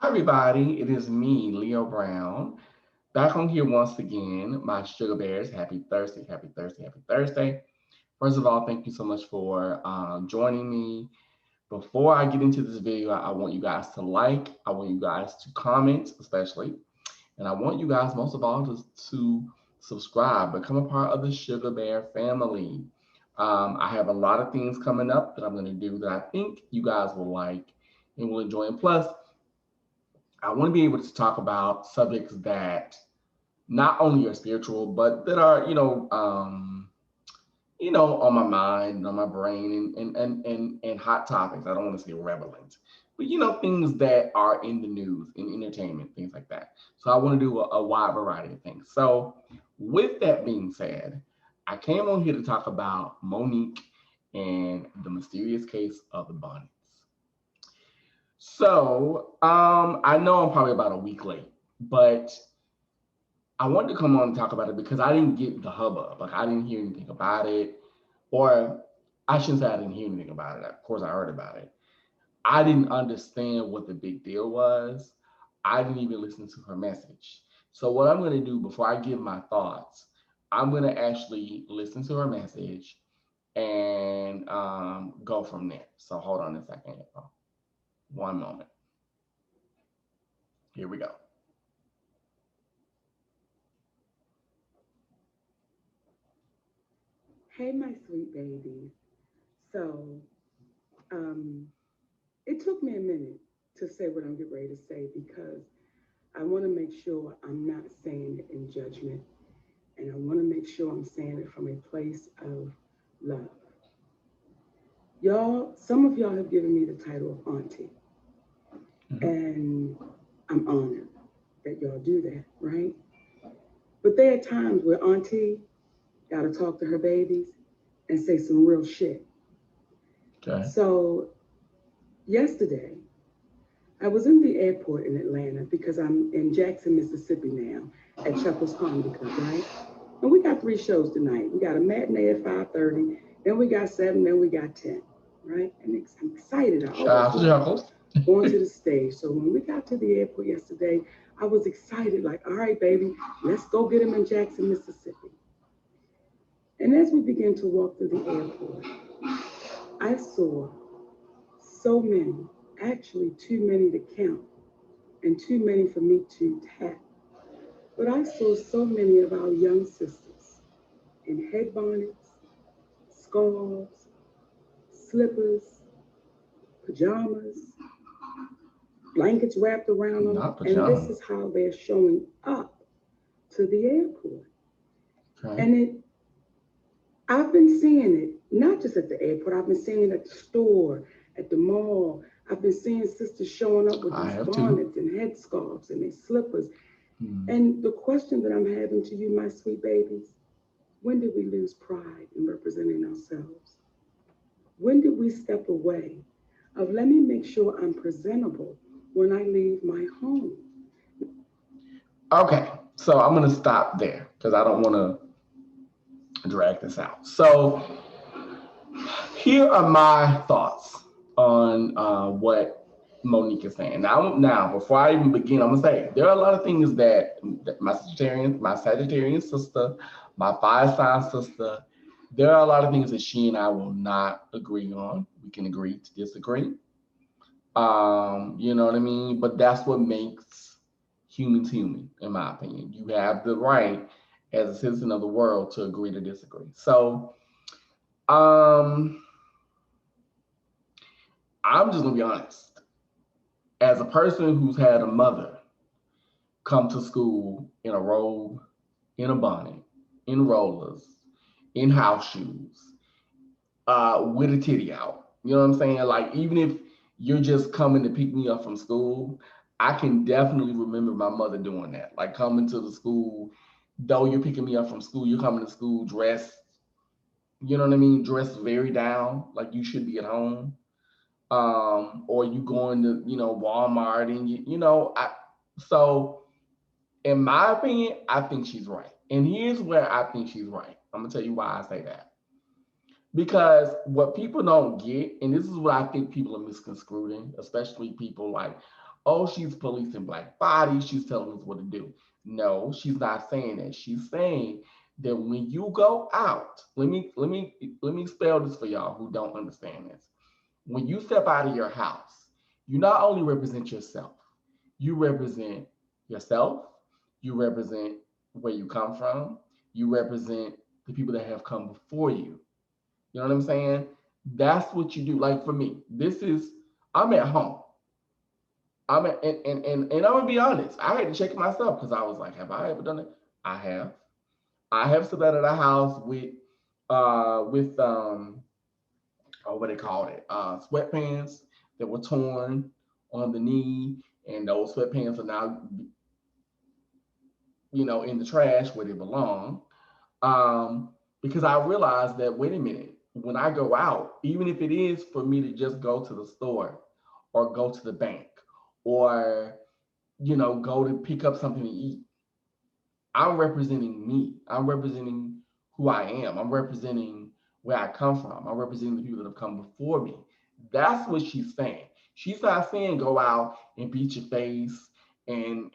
Hi, everybody. It is me, Leo Brown, back on here once again. My sugar bears, happy Thursday, happy Thursday, happy Thursday. First of all, thank you so much for joining me. Before I get into this video, I want you guys to like, I want you guys to comment, especially, and I want you guys most of all to subscribe, become a part of the Sugar Bear family. I have a lot of things coming up that I'm going to do that I think you guys will like and will enjoy. And plus, I want to be able to talk about subjects that not only are spiritual, but that are, on my mind, on my brain, and hot topics. I don't want to say relevant, but things that are in the news, in entertainment, things like that. So I want to do a wide variety of things. So with that being said, I came on here to talk about Monique and the mysterious case of the Bonnets. So I know I'm probably about a week late, but I wanted to come on and talk about it because I didn't get the hubbub. Like I didn't hear anything about it, or I shouldn't say I didn't hear anything about it. Of course, I heard about it. I didn't understand what the big deal was. I didn't even listen to her message. So what I'm going to do before I give my thoughts, I'm going to actually listen to her message and go from there. So hold on a second. One moment. Here we go. Hey, my sweet babies. So, um, it took me a minute to say what I'm getting ready to say because I want to make sure I'm not saying it in judgment, and I want to make sure I'm saying it from a place of love. Y'all, some of y'all have given me the title of auntie, Mhm. and I'm honored that y'all do that, right? But there are times where auntie got to talk to her babies and say some real shit. Okay. So, yesterday, I was in the airport in Atlanta because I'm in Jackson, Mississippi now at Chuckles Comedy Club, right? And we got three shows tonight. We got a matinee at 5:30, then we got seven, then we got 10, right? And I'm excited. I Shout always out to love Chuckles. going to the stage. So when we got to the airport yesterday, I was excited, like, all right, baby, let's go get him in Jackson, Mississippi. And as we began to walk through the airport, I saw so many, actually too many to count, and too many for me to tap. But I saw so many of our young sisters in head bonnets, scarves, slippers, pajamas, blankets wrapped around them, Not and this pajamas. is how they're showing up to the airport. Okay. And I've been seeing it not just at the airport. I've been seeing it at the store, at the mall. I've been seeing sisters showing up with I these have too. bonnets and headscarves and these slippers. Hmm. And the question that I'm having to you, my sweet babies, when did we lose pride in representing ourselves? When did we step away of let me make sure I'm presentable when I leave my home? Okay, so I'm gonna stop there because I don't want to drag this out. So here are my thoughts on what Monique is saying. Now, before I even begin, I'm gonna say there are a lot of things that my Sagittarian sister, my fire sign sister, there are a lot of things that she and I will not agree on. We can agree to disagree. You know what I mean? But that's what makes humans human, in my opinion. You have the right as a citizen of the world to agree to disagree. So, um, I'm just gonna be honest. As a person who's had a mother come to school in a robe, in a bonnet, in rollers, in house shoes, with a titty out. You know what I'm saying? Like even if you're just coming to pick me up from school, I can definitely remember my mother doing that. Like coming to the school, though you're picking me up from school, you're coming to school dressed, you know what I mean, dressed very down, like you should be at home. Or you going to, Walmart and so in my opinion, I think she's right. And here's where I think she's right. I'm gonna tell you why I say that. Because what people don't get, and this is what I think people are misconstruing, especially people like, oh, she's policing black bodies, she's telling us what to do. No, she's not saying that. She's saying that when you go out, let me spell this for y'all who don't understand this. When you step out of your house, you not only represent yourself, you represent yourself, you represent where you come from, you represent the people that have come before you. You know what I'm saying? That's what you do. Like for me, I'm at home. And I'm gonna be honest, I had to check myself because I was like, have I ever done it? I have. I have slept out of the house with or what they called it, sweatpants that were torn on the knee, and those sweatpants are now, in the trash where they belong. Because I realized that, wait a minute, when I go out, even if it is for me to just go to the store or go to the bank or, go to pick up something to eat, I'm representing me. I'm representing who I am. I'm representing where I come from. I'm representing the people that have come before me. That's what she's saying. She's not saying go out and beat your face and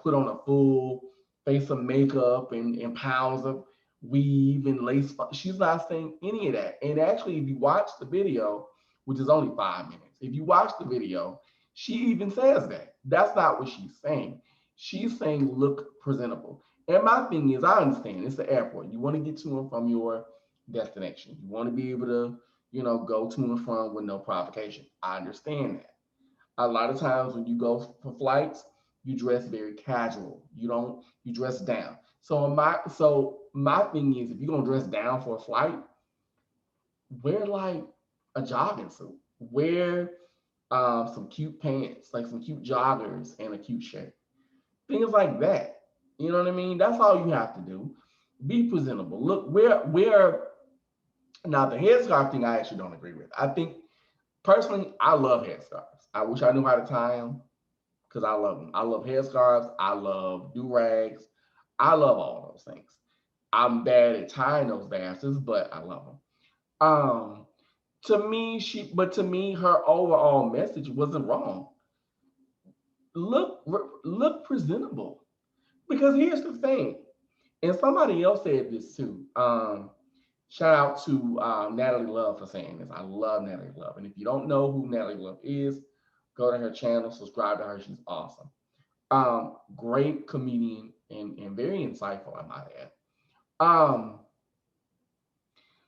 put on a full face of makeup and pounds of weave and lace. She's not saying any of that. And actually, if you watch the video, which is only 5 minutes, if you watch the video, she even says that. That's not what she's saying. She's saying look presentable. And my thing is, I understand it's the airport. You want to get to and from your destination. You want to be able to, go to and from with no provocation. I understand that. A lot of times when you go for flights, you dress very casual. You dress down. So my thing is, if you're gonna dress down for a flight, wear like a jogging suit. Wear some cute pants, like some cute joggers and a cute shirt. Things like that. You know what I mean? That's all you have to do. Be presentable. Look, where now the headscarf thing I actually don't agree with. I think personally, I love headscarves. I wish I knew how to tie them because I love them. I love headscarves. I love do rags. I love all those things. I'm bad at tying those bastards, but I love them. Um, to me, her overall message wasn't wrong. Look presentable. Because here's the thing, and somebody else said this too. Shout out to Natalie Love for saying this. I love Natalie Love, and if you don't know who Natalie Love is, go to her channel, subscribe to her. She's awesome. Great comedian and very insightful, I might add. Um,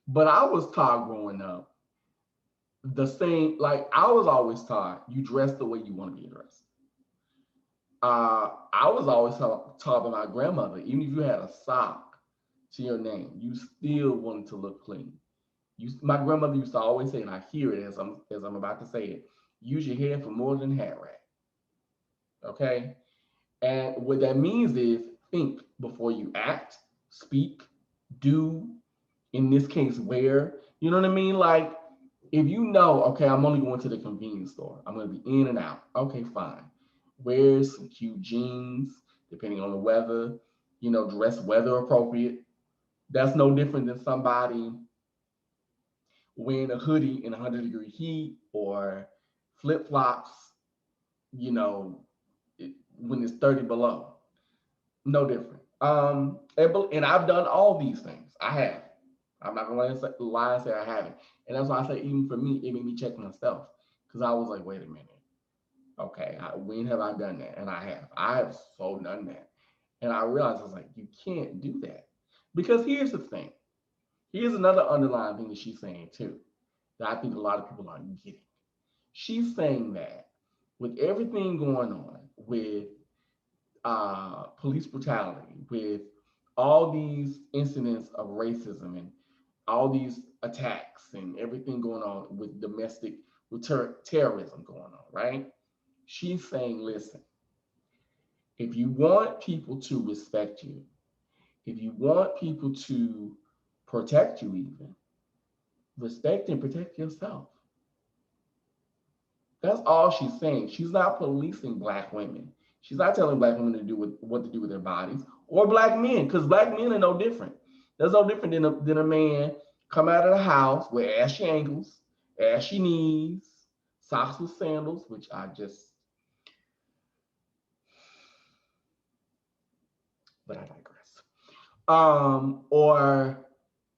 but I was taught growing up the same. Like I was always taught, you dress the way you want to be dressed. I was always taught by my grandmother, even if you had a sock to your name, you still wanted to look clean. My grandmother used to always say, and I hear it as I'm about to say it, use your head for more than hat rack. Okay? And what that means is think before you act, speak, do, in this case, wear. You know what I mean? Like, if you know, okay, I'm only going to the convenience store, I'm going to be in and out. Okay, fine. Wear some cute jeans, depending on the weather, dress weather appropriate. That's no different than somebody wearing a hoodie in 100-degree heat or flip flops, you know, when it's 30 below. No different. And I've done all these things. I have. I'm not gonna lie and say I haven't. And that's why I say, even for me, it made me check myself because I was like, wait a minute. Okay, when have I done that? And I have. I have so done that. And I realized I was like, you can't do that. Because here's the thing. Here's another underlying thing that she's saying too, that I think a lot of people aren't getting. She's saying that with everything going on with police brutality, with all these incidents of racism and all these attacks and everything going on with domestic with terrorism going on, right? She's saying, listen, if you want people to respect you, if you want people to protect you, even respect and protect yourself. That's all she's saying. She's not policing black women. She's not telling black women to do what to do with their bodies or black men, because black men are no different. There's no different than a man come out of the house with ashy ankles, ashy knees, socks with sandals, which I just, but I digress. Or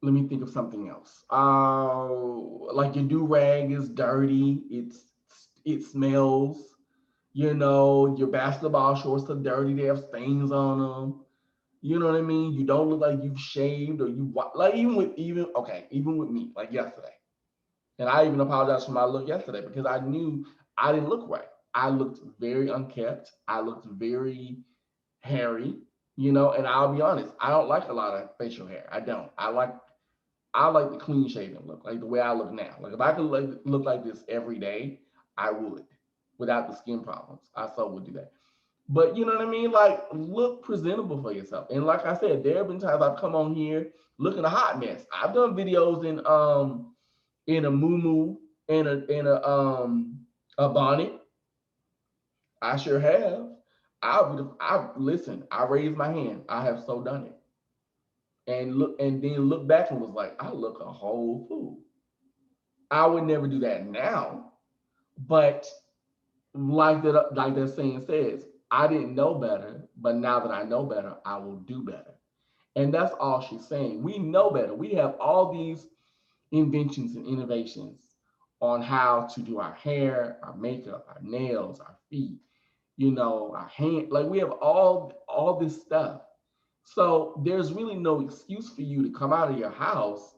let me think of something else. Like your do rag is dirty. It smells. Your basketball shorts are dirty. They have stains on them. You know what I mean? You don't look like you've shaved or like even with me, like yesterday. And I even apologized for my look yesterday because I knew I didn't look right. I looked very unkept. I looked very hairy, and I'll be honest, I don't like a lot of facial hair. I don't. I like the clean shaven look, like the way I look now. Like if I could look like this every day, I would, without the skin problems. I so would do that. But you know what I mean? Like look presentable for yourself. And like I said, there have been times I've come on here looking a hot mess. I've done videos in a muumuu, in a bonnet. I sure have. I listen. I raised my hand. I have so done it, and then look back and was like, I look a whole fool. I would never do that now, but like that saying says, I didn't know better, but now that I know better, I will do better. And that's all she's saying. We know better. We have all these inventions and innovations on how to do our hair, our makeup, our nails, our feet, our hand. Like we have all this stuff. So there's really no excuse for you to come out of your house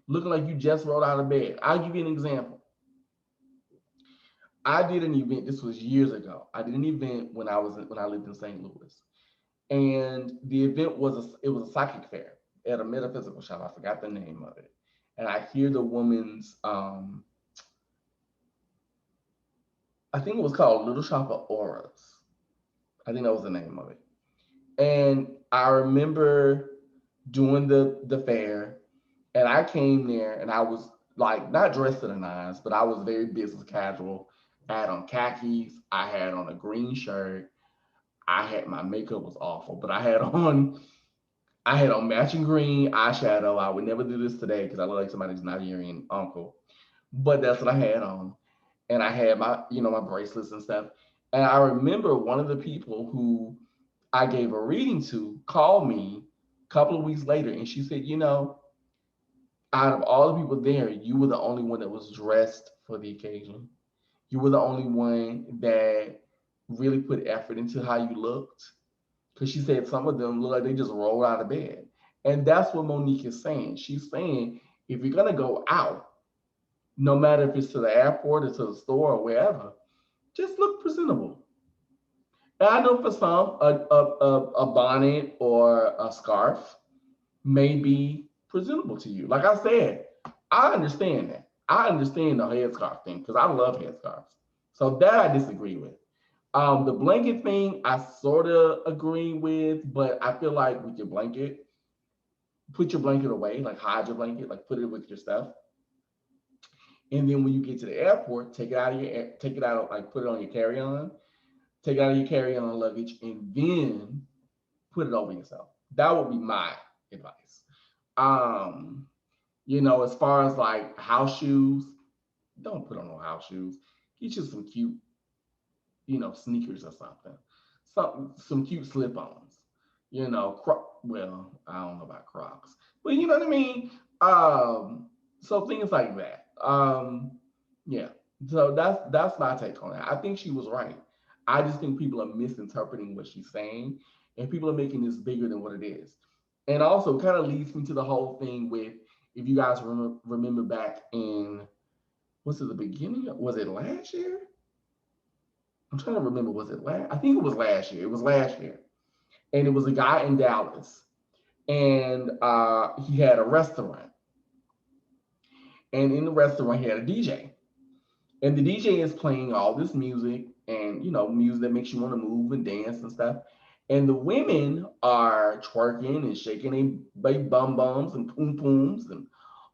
looking like you just rolled out of bed. I'll give you an example. I did an event. This was years ago. I did an event when I lived in St. Louis, and the event was a psychic fair at a metaphysical shop. I forgot the name of it, and I hear the woman's I think it was called Little Shop of Auras. I think that was the name of it. And I remember doing the fair, and I came there, and I was like not dressed to the nines, but I was very business casual. I had on khakis. I had on a green shirt. My makeup was awful, but I had on matching green eyeshadow. I would never do this today because I look like somebody's Nigerian uncle, but that's what I had on, and I had my bracelets and stuff. And I remember one of the people who I gave a reading to called me a couple of weeks later, and she said, out of all the people there, you were the only one that was dressed for the occasion. You were the only one that really put effort into how you looked. Because she said some of them look like they just rolled out of bed. And that's what Monique is saying. She's saying if you're gonna go out, no matter if it's to the airport or to the store or wherever, just look presentable. And I know for some, a bonnet or a scarf may be presentable to you. Like I said, I understand that. I understand the headscarf thing because I love headscarves. So that I disagree with. The blanket thing, I sort of agree with, but I feel like with your blanket, put your blanket away, like hide your blanket, like put it with your stuff. And then when you get to the airport, take it out, like put it on your carry-on, take it out of your carry-on luggage, and then put it over yourself. That would be my advice. Um, as far as like house shoes, don't put on no house shoes. Get you some cute, sneakers or something. Some cute slip-ons. Well, I don't know about Crocs, but you know what I mean. So things like that. Yeah. So that's my take on it. I think she was right. I just think people are misinterpreting what she's saying, and people are making this bigger than what it is. And also, kind of leads me to the whole thing with if you guys remember back in was it the beginning? Was it last year? I'm trying to remember. Was it last? I think it was last year. It was last year, and it was a guy in Dallas, and he had a restaurant, and in the restaurant he had a DJ, and the DJ is playing all this music, and music that makes you want to move and dance and stuff. And the women are twerking and shaking their bum bums and poom pooms and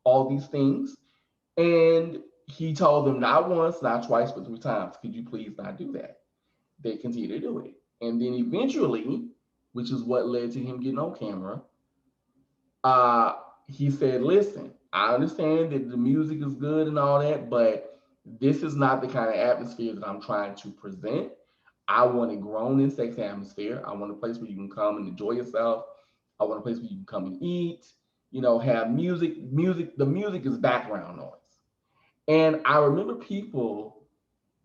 all these things. And he told them not once, not twice, but three times, could you please not do that? They continue to do it. And then eventually, which is what led to him getting on camera, he said, listen, I understand that the music is good and all that, but This is not the kind of atmosphere that I'm trying to present. I want a grown and sexy atmosphere. I want a place where you can come and enjoy yourself. I want a place where you can come and eat, have music. The music is background noise. And I remember people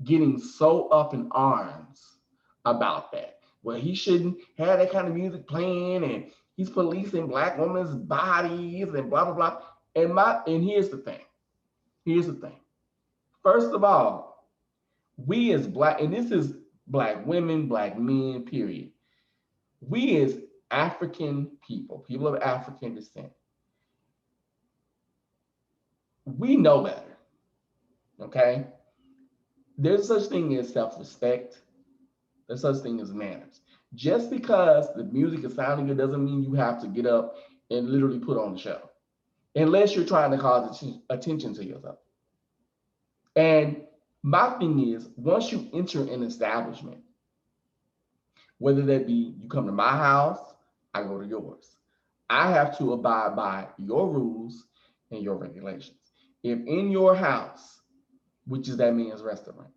getting so up in arms about that. Well, he shouldn't have that kind of music playing, and he's policing black women's bodies and blah blah blah. And here's the thing. Here's the thing. First of all, we as black, and this is black women, black men, period. We as African people, people of African descent, we know better. Okay? There's such thing as self-respect. There's such thing as manners. Just because the music is sounding good doesn't mean you have to get up and literally put on the show, unless you're trying to cause attention to yourself. And my thing is, once you enter an establishment, whether that be you come to my house, I go to yours, I have to abide by your rules and your regulations. If in your house, which is that man's restaurant,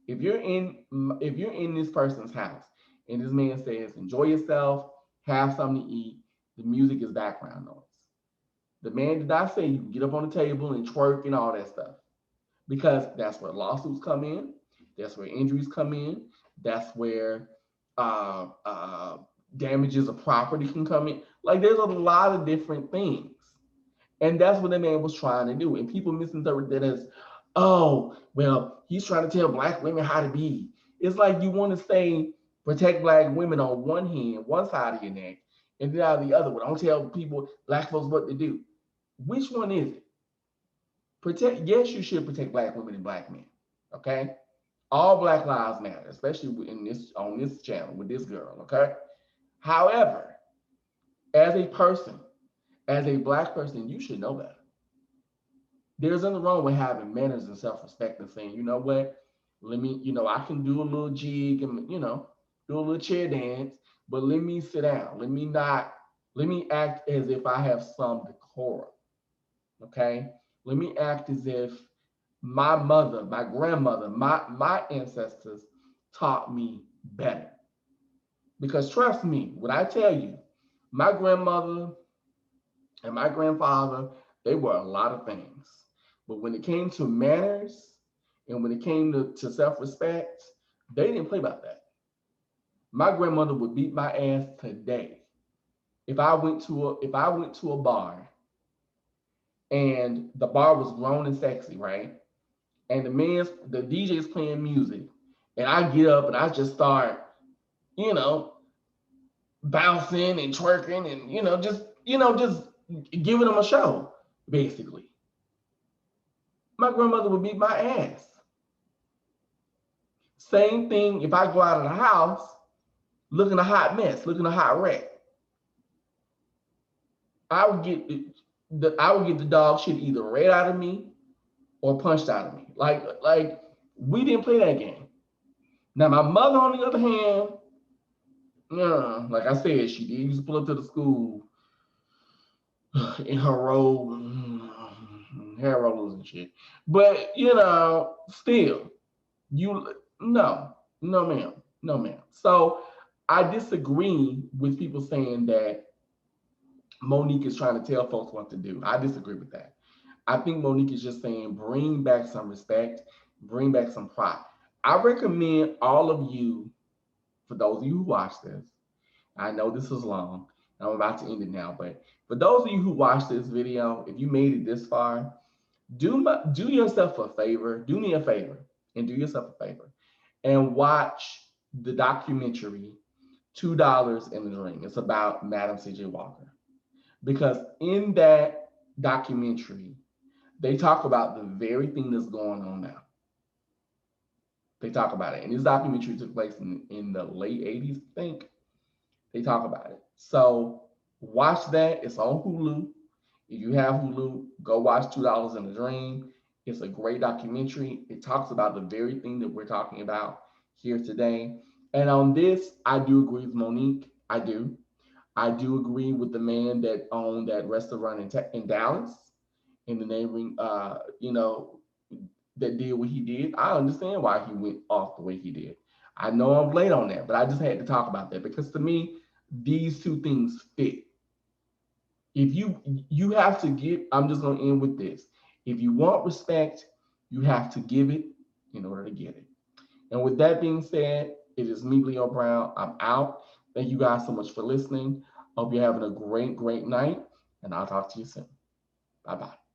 if you're in this person's house and this man says enjoy yourself, have something to eat, the music is background noise. The man did not say you can get up on the table and twerk and all that stuff, because that's where lawsuits come in, that's where injuries come in, that's where uh, uh, damages of property can come in. Like there's a lot of different things. And that's what that man was trying to do. And people misinterpret that as, oh, well, he's trying to tell black women how to be. It's like you want to say protect black women on one hand, one side of your neck, and then out the other one. Don't tell people, black folks, what to do. Which one is it? Protect, yes, you should protect black women and black men. Okay? All black lives matter, especially in this on this channel with this girl, okay? However, as a person, as a black person, you should know better. There's nothing wrong with having manners and self-respect and saying, you know what, let me, I can do a little jig and do a little chair dance, but let me sit down. Let me act as if I have some decorum. Okay. Let me act as if my mother, my grandmother, my ancestors taught me better. Because trust me, when I tell you, my grandmother and my grandfather, they were a lot of things. But when it came to manners and when it came to self-respect, they didn't play about that. My grandmother would beat my ass today if I went to a bar and the bar was grown and sexy, right? And the DJ is playing music, and I get up and I just start, you know, bouncing and twerking and just giving them a show, basically. My grandmother would beat my ass. Same thing if I go out of the house looking a hot mess, looking a hot wreck. I would get the dog shit either read out of me or punched out of me. Like we didn't play that game. Now my mother, on the other hand, like I said, she did used to pull up to the school in her robe, hair rollers and shit. But still, you no ma'am, no ma'am. So I disagree with people saying that Monique is trying to tell folks what to do. I disagree with that. I think Monique is just saying bring back some respect, bring back some pride. I recommend all of you, for those of you who watch this, I know this is long. I'm about to end it now, but for those of you who watched this video, if you made it this far, do yourself a favor, do me a favor, and do yourself a favor, and watch the documentary $2 in the Ring. It's about Madam C.J. Walker, because in that documentary, they talk about the very thing that's going on now. They talk about it, and this documentary took place in the late '80s, I think. They talk about it. So watch that. It's on Hulu. If you have Hulu, go watch $2 in a Dream. It's a great documentary. It talks about the very thing that we're talking about here today. And on this, I do agree with Monique. I do. I do agree with the man that owned that restaurant in Dallas, in the neighboring, that did what he did. I understand why he went off the way he did. I know I'm late on that, but I just had to talk about that because to me, these two things fit. If you have to give, I'm just gonna end with this. If you want respect, you have to give it in order to get it. And with that being said, it is me, Leo Brown. I'm out. Thank you guys so much for listening. Hope you're having a great, great night, and I'll talk to you soon. Bye bye.